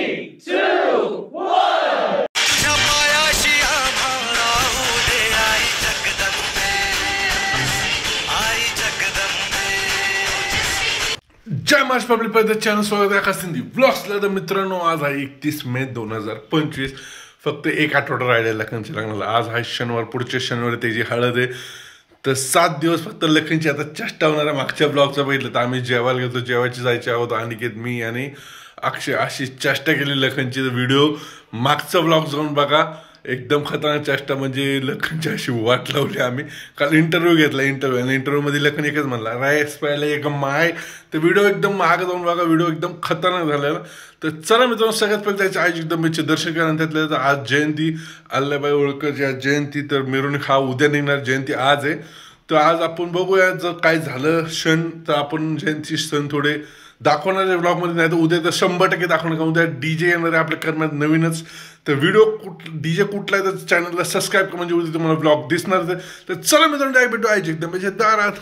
3, 2, 1. जय Maharashtra public पर channel स्वागत आहे का सिंधी व्लॉग्सला. तर मित्रांनो, आज आहे 31 मे 2025. फक्त एक आठवडा राहिलेला लखनच्या लग्नाला. आज आहे शनिवार, पुढच्या शनिवारी त्याची हळद आहे. तर 7 दिवस फक्त लखनची आता चेष्टा होणार आहे. मागच्या ब्लॉगचा बघितलं तर आम्ही जेवायला गेलो, जेवायची जायचे आहोत. अनिकेत, मी आणि अक्षय अशी चेष्टा केली लखनची. व्हिडिओ मागचा ब्लॉग जाऊन बघा, एकदम खतरनाक चेष्टा. म्हणजे लखनची अशी वाट लावली आम्ही. काल इंटरव्ह्यू घेतला, इंटरव्ह्यूमध्ये लखन एकच म्हणला, राईस प्यायला एक माय. तर व्हिडिओ एकदम मागं जाऊन बघा, व्हिडिओ एकदम खतरनाक झालेला. तर चला मित्रांनो, सगळ्यात पहिले त्याच्या आई जगदंबेचे दर्शन करा. त्यातल्या तर आज जयंती, अल्लाबाई होळकरची आज जयंती. तर मिरवणूक हा उद्या निघणार, जयंती आज आहे. तर आज आपण बघूया जर काय झालं क्षण तर आपण जयंती सण थोडे दाखवणार आहे ब्लॉगमध्ये. नाही तर उद्या तर 100% दाखवणार, का उद्या DJ येणार आहे आपल्या करण्यात नवीनच. तर व्हिडिओ DJ कुठला आहे तर चॅनलला सबस्क्राईब करा, म्हणजे उद्या तुम्हाला ब्लॉग दिसणार. तर चला मित्रांनो, डायरेक्ट भेटू आई जगदंबेच्या दारात.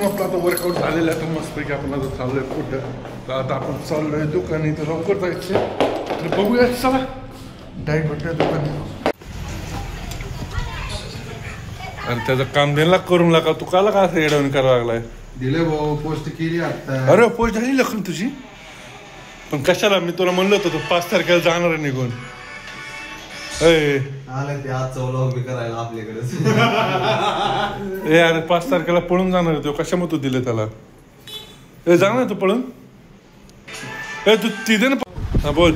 आपला आता वर्कआउट झालेला आहे. तर मस्तपैकी आपण आता चाललोय कुठं, तर आता आपण चाललोय दुकानी. तर लवकर जायचं. तर बघूया, चला डायरेक्ट भेटूया दुकानी. आणि त्याचं काम दिला करून लागा. तू काला का असं एडवून करावं लागलाय? दिले भाऊ, पोस्ट केली आता. अरे पोस्ट झाली लखन तुझी? पण कशाला? मी तुला म्हणलो होतो तू 5 तारखेला जाणार आहे निघून. ए अरे 5 तारखेला पळून जाणार आहे तो. कशामुळे तू दिले त्याला? ए जाणार तू पळून? ए तू तिथे ना. हा बोल.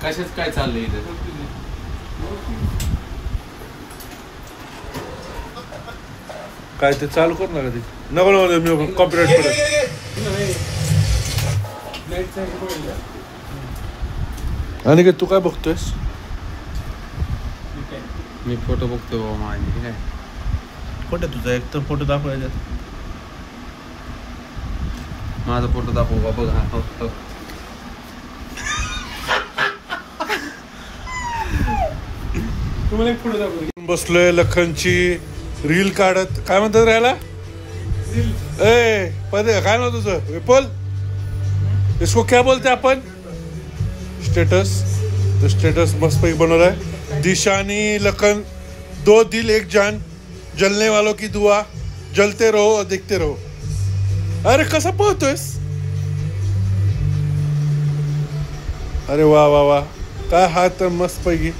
कशाच काय चाललंय इथे? काय ते चालू कर ना कधी. नको नको, मी कॉपीराइट पडत. आणि काय तू काय बघतोयस? मी फोटो बघतोय बाबा माझे. काय फोटो तुझा? एक तर फोटो दाखवायचा. माझा फोटो दाखव बाबा. तुम्हाला एक फोटो दाखव. बसलोय लखनची रील काढत. काय म्हणतात राहायला? ए पदे काय नाव तुझं? विपुल. इसको क्या बोलते आपण? स्टेटस. तो स्टेटस मस्तपैकी बनवलाय. दिशानी लखन, 2 दिल 1 जान, जलने वालों की दुआ, जलते रहो और देखते रहो. अरे कसा पोहतोयस? अरे वा वा वा, काय हात मस्तपैकी.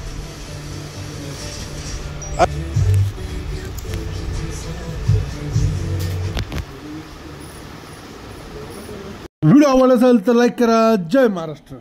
व्हिडिओ आवडला असेल तर लाईक करा. जय महाराष्ट्र.